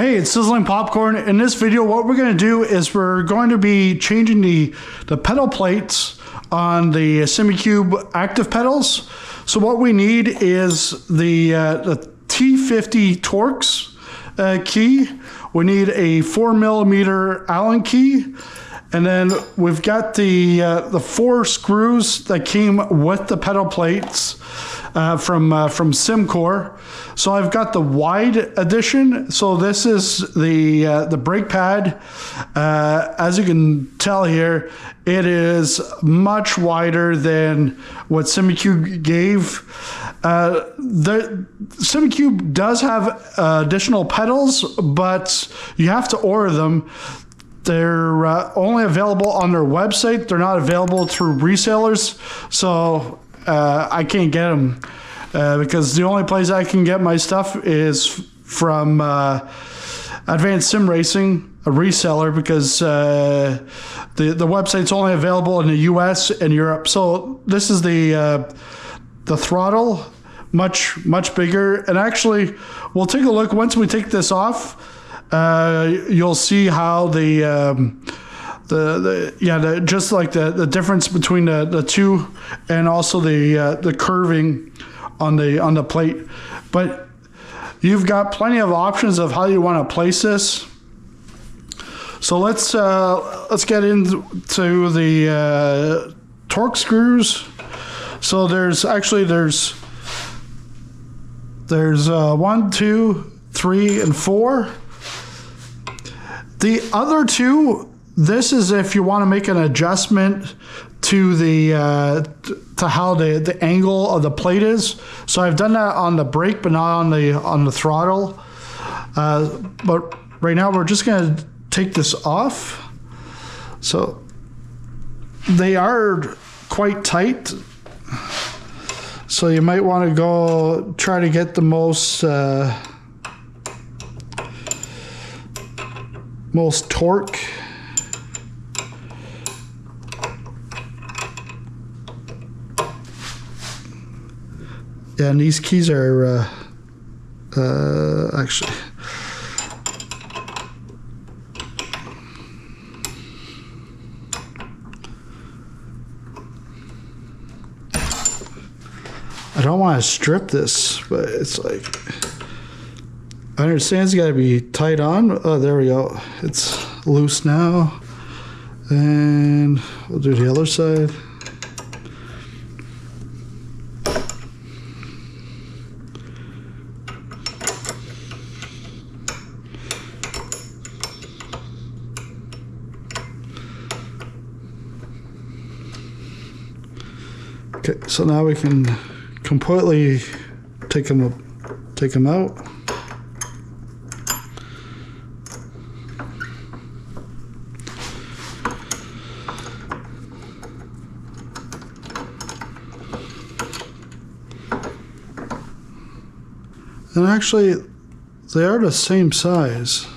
Hey, it's Sizzling Popcorn. In this video, what we're going to do is we're going to be changing the pedal plates on the Simucube Active Pedals. So what we need is the T50 Torx key. We need a 4mm Allen key. And then we've got the 4 screws that came with the pedal plates from Simcore. So I've got the wide edition. So this is the brake pad. As you can tell here, it is much wider than what Simucube gave. The Simucube does have additional pedals, but you have to order them. They're only available on their website. They're not available through resellers, so I can't get them because the only place I can get my stuff is from Advanced Sim Racing, a reseller, because the website's only available in the US and Europe. So this is the Throttle, much bigger. And actually, we'll take a look once we take this off. You'll see how just like the difference between the two, and also the curving on the plate. But you've got plenty of options of how you want to place this. So let's get into the Torx screws. So there's 1, 2, 3, and 4. The other two, this is if you want to make an adjustment to to how the angle of the plate is. So I've done that on the brake, but not on the throttle. But right now we're just going to take this off. So they are quite tight. So you might want to go try to get the most torque. Yeah, and these keys are actually, I don't want to strip this, but it's like, I understand it's got to be tight on. Oh, there we go. It's loose now. And we'll do the other side. Okay, so now we can completely take them out. And actually, they are the same size.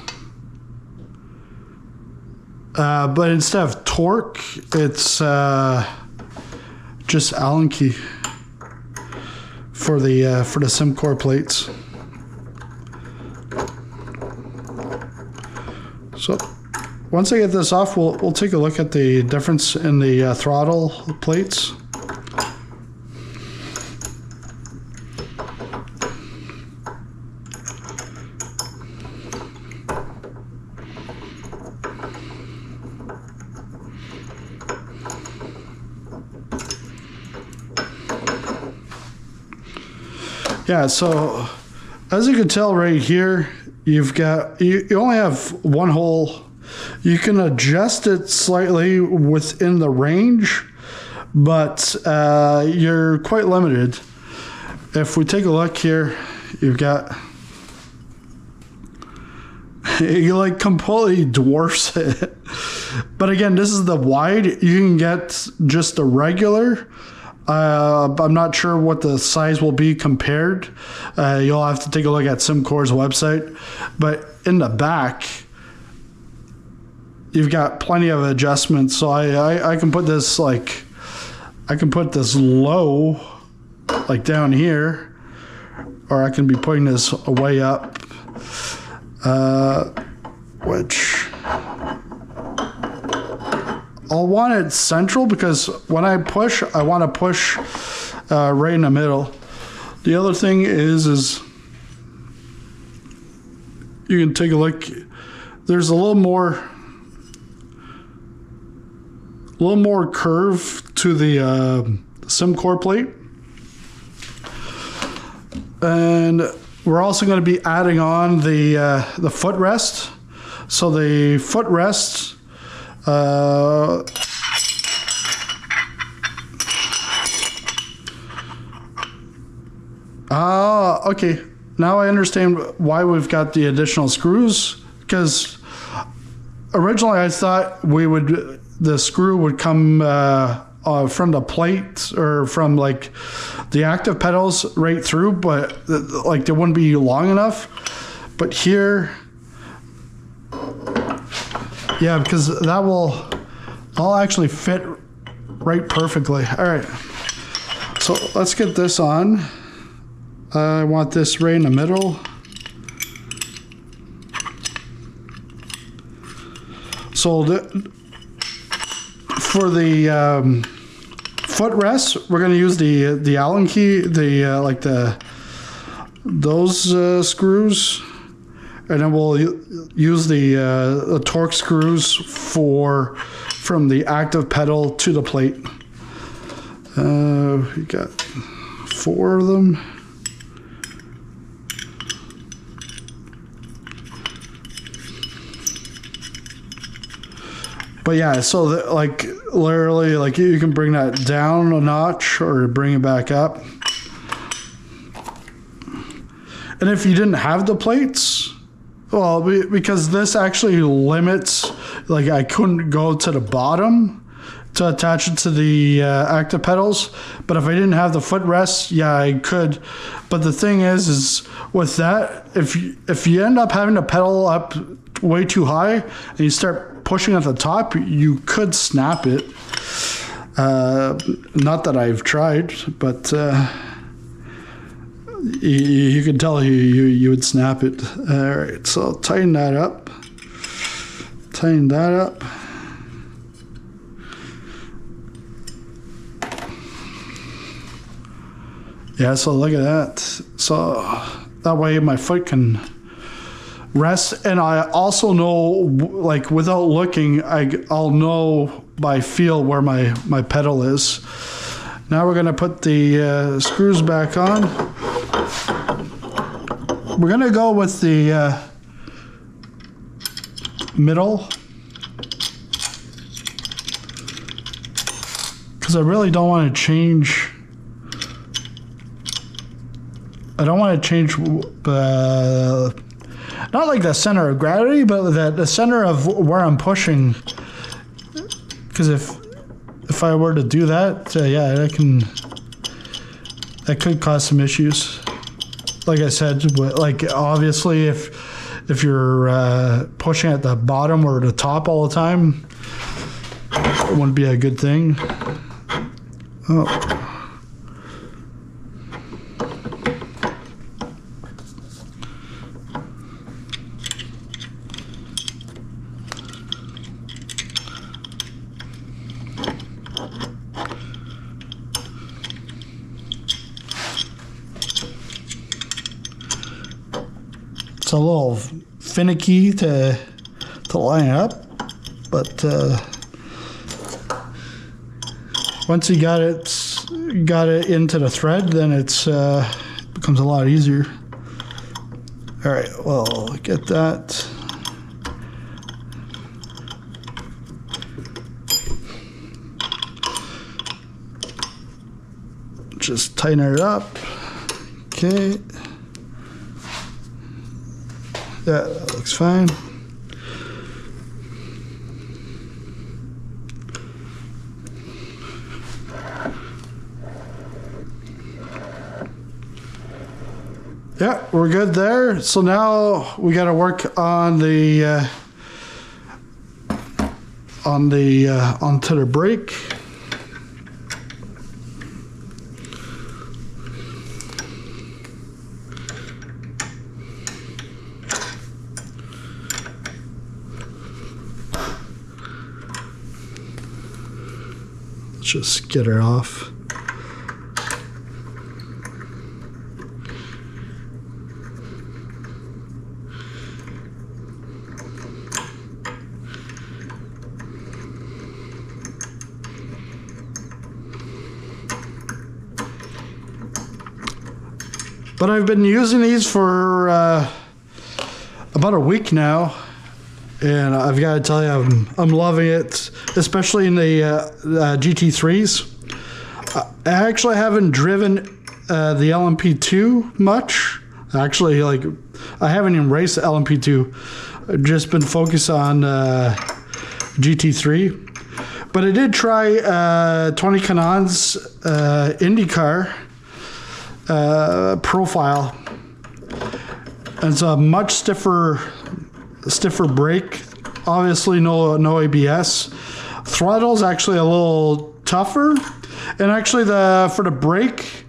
But instead of torque, it's just Allen key for the Simcore plates. So once I get this off, we'll take a look at the difference in the throttle plates. Yeah, so as you can tell right here, you only have one hole. You can adjust it slightly within the range, but you're quite limited. If we take a look here, you've got, you like completely dwarfs it. But again, this is the wide. You can get just a regular. I'm not sure what the size will be compared. You'll have to take a look at Simcore's website. But in the back, you've got plenty of adjustments. So I can put this low, like down here, or I can be putting this way up. which I'll want it central because when I push, I want to push right in the middle. The other thing is you can take a look. There's a little more curve to the Simcore plate, and we're also going to be adding on the footrest. So the footrest. Okay. Now I understand why we've got the additional screws, because originally I thought the screw would come from the plate or from like the active pedals right through, but like they wouldn't be long enough. But here, yeah, because I'll actually fit right perfectly. All right, so let's get this on. I want this right in the middle. So for the footrest, we're going to use the Allen key, those screws, and then we'll use the torque screws from the active pedal to the plate. We got 4 of them. But yeah, so like literally, like you can bring that down a notch or bring it back up. And if you didn't have the plates, well, because this actually limits, like I couldn't go to the bottom to attach it to the active pedals. But if I didn't have the footrest, yeah, I could. But the thing is with that, if you end up having to pedal up way too high and you start pushing at the top, you could snap it. Not that I've tried, but you could tell you would snap it. All right, so tighten that up. Tighten that up. Yeah, so look at that. So that way my foot can rest, and I also know, like without looking, I'll know by feel where my pedal is. Now we're going to put the screws back on. We're going to go with the middle, because I really don't want to change. I don't want to change not like the center of gravity, but the center of where I'm pushing. Because if I were to do that, yeah, that could cause some issues. Like I said, like obviously if you're pushing at the bottom or the top all the time, it wouldn't be a good thing. Oh. It's a little finicky to line up, but once you got it into the thread, then it becomes a lot easier. All right, well, get that. Just tighten it up. Okay. Yeah, that looks fine. Yeah, we're good there. So now we got to work on onto the brake. Let's just get it off. But I've been using these for about a week now, and I've got to tell you, I'm loving it, especially in the GT3s. I actually haven't driven the LMP2 much. Actually, like, I haven't even raced the LMP2. I've just been focused on GT3. But I did try Tony Kanan's IndyCar profile. And it's a much stiffer brake. Obviously no ABS. Throttle's actually a little tougher. And actually for the brake,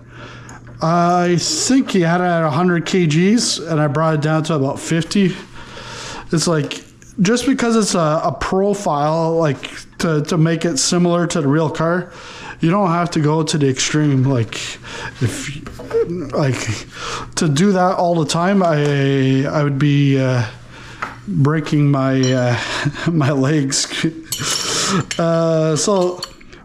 I think he had it at 100 kgs and I brought it down to about 50. It's like, just because it's a profile, like to make it similar to the real car, you don't have to go to the extreme. Like, if to do that all the time, I would be breaking my my legs. So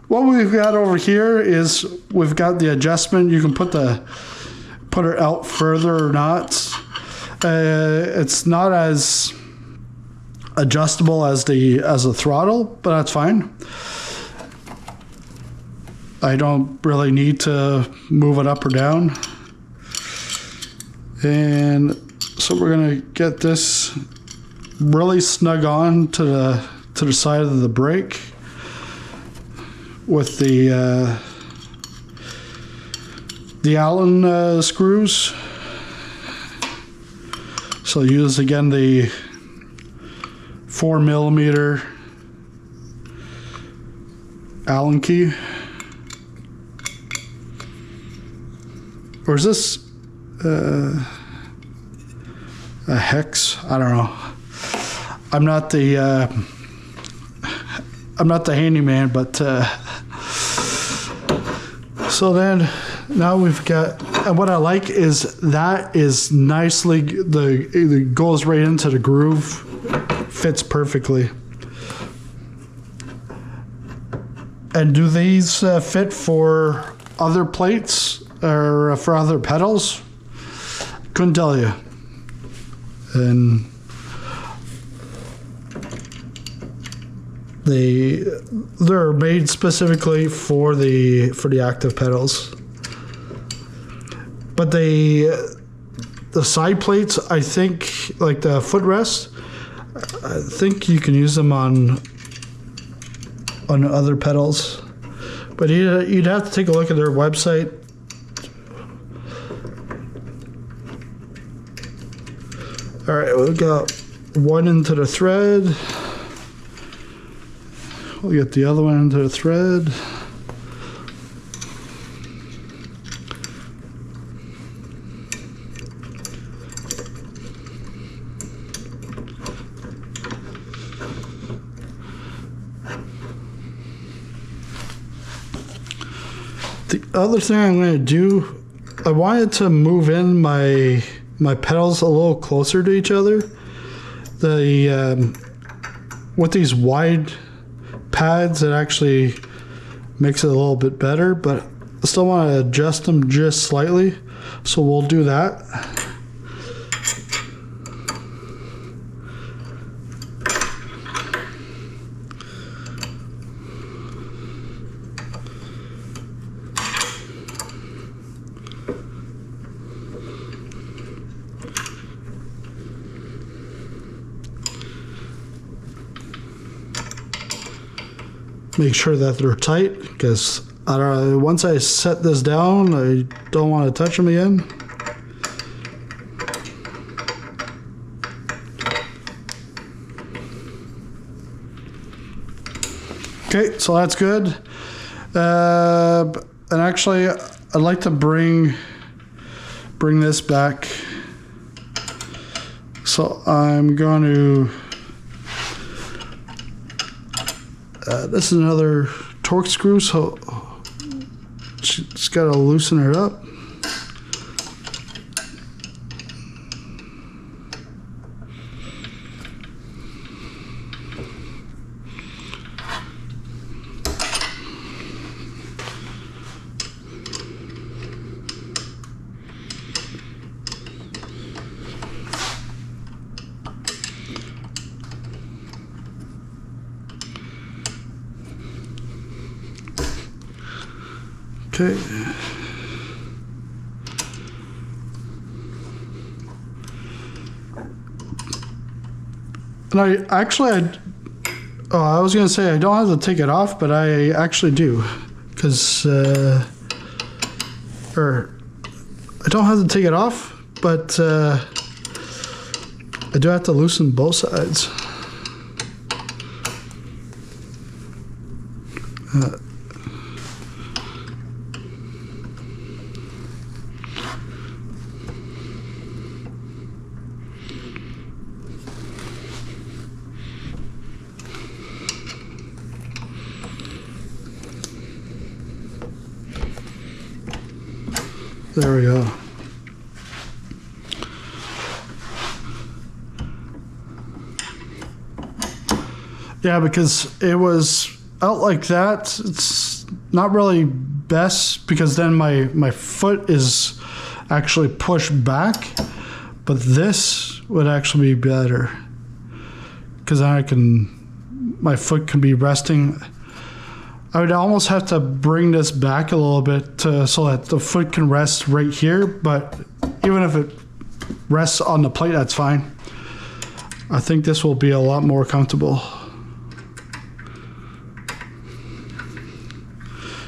what we've got over here is we've got the adjustment. You can put it out further or not. It's not as adjustable as the throttle, but that's fine. I don't really need to move it up or down. And so we're gonna get this really snug on to the side of the brake with the Allen screws. So use again the 4mm Allen key. Or is this a hex? I don't know. I'm not the handyman, but so then now we've got, and what I like is that is nicely, it goes right into the groove, fits perfectly. And do these fit for other plates or for other pedals? Couldn't tell you. And they're made specifically for the active pedals. But the side plates, I think, like the footrest, I think you can use them on other pedals. But you'd have to take a look at their website. All right, we've got one into the thread. We'll get the other one into the thread. The other thing I'm going to do, I wanted to move in my pedals a little closer to each other. With these wide pads, it actually makes it a little bit better, but I still want to adjust them just slightly, so we'll do that. Make sure that they're tight, because I don't know, once I set this down, I don't want to touch them again. Okay, so that's good. And actually, I'd like to bring this back. So I'm going to. This is another torque screw, so just gotta loosen it up. Okay. And I was gonna say I don't have to take it off, but I actually do, because or I don't have to take it off, but I do have to loosen both sides. There we go. Yeah, because it was out like that. It's not really best, because then my foot is actually pushed back. But this would actually be better, because then my foot can be resting. I would almost have to bring this back a little bit so that the foot can rest right here, but even if it rests on the plate, that's fine. I think this will be a lot more comfortable,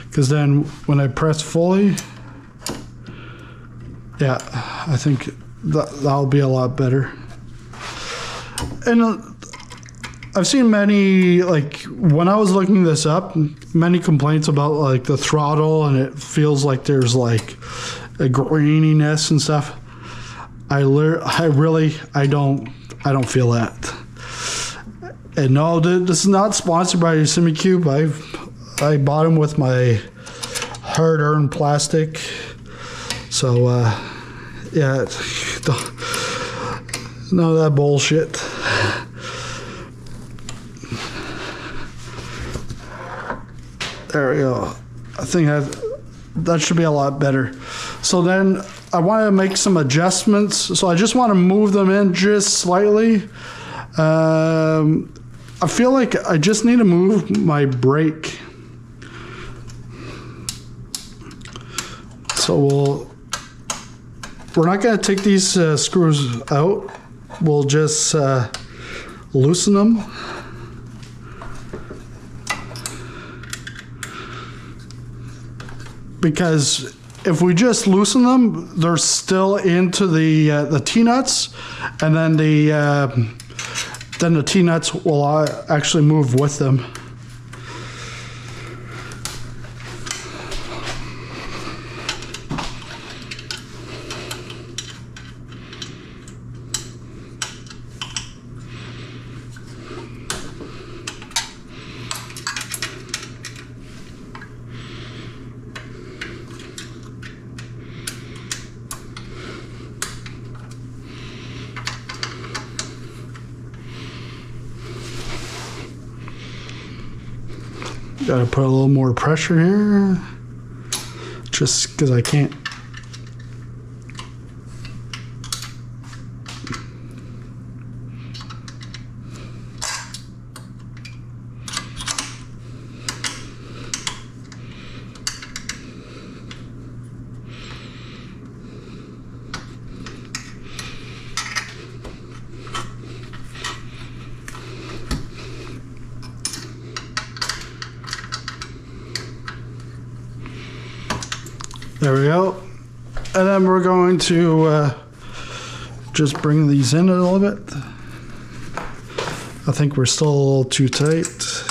because then when I press fully, yeah, I think that'll be a lot better. And I've seen many, like when I was looking this up, many complaints about like the throttle, and it feels like there's like a graininess and stuff. I don't feel that. And no, this is not sponsored by Simucube. I bought them with my hard-earned plastic. So yeah, none of that bullshit. There we go. I think that should be a lot better. So then I want to make some adjustments. So I just want to move them in just slightly. I feel like I just need to move my brake. So we're not going to take these screws out. We'll just loosen them. Because if we just loosen them, they're still into the T-nuts, and then the T-nuts will actually move with them. Gotta put a little more pressure here, just because I can't. There we go. And then we're going to just bring these in a little bit. I think we're still a little too tight.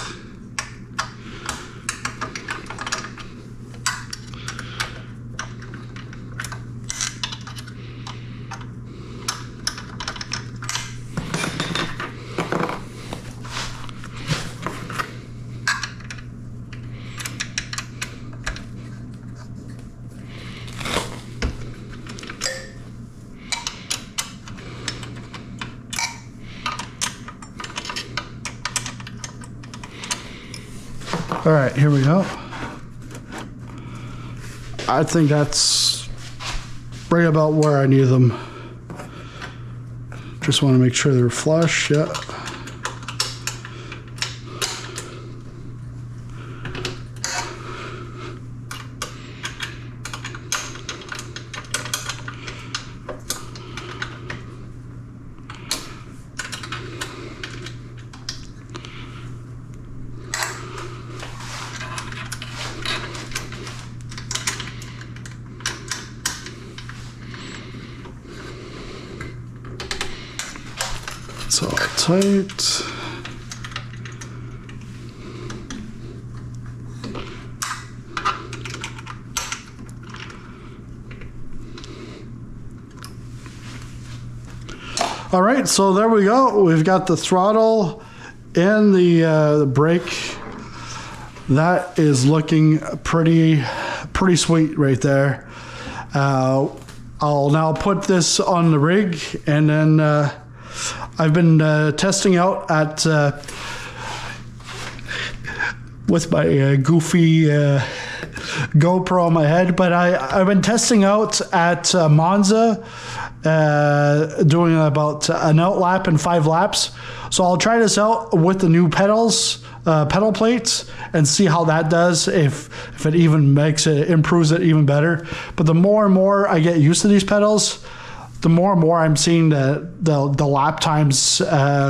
All right, here we go. I think that's right about where I need them. Just want to make sure they're flush. Yeah. It's all tight. All right, so there we go. We've got the throttle and the brake. That is looking pretty sweet right there. I'll now put this on the rig, and then I've been testing out at with my goofy GoPro on my head, but I've been testing out at Monza, doing about an out lap and 5 laps. So I'll try this out with the new pedals, pedal plates, and see how that does, if it even improves it even better. But the more and more I get used to these pedals, the more and more I'm seeing the lap times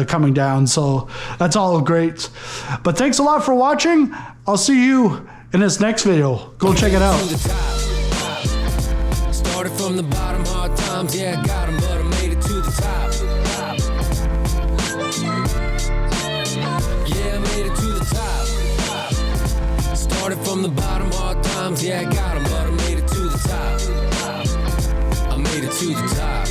coming down. So that's all great. But thanks a lot for watching. I'll see you in this next video. Go check it out. Started from the bottom, hard times, yeah, I got 'em, but I made it to the top. Yeah, I made it to the top. Started from the bottom, hard times, yeah, I got 'em, but I made it to the top. I made it to the top.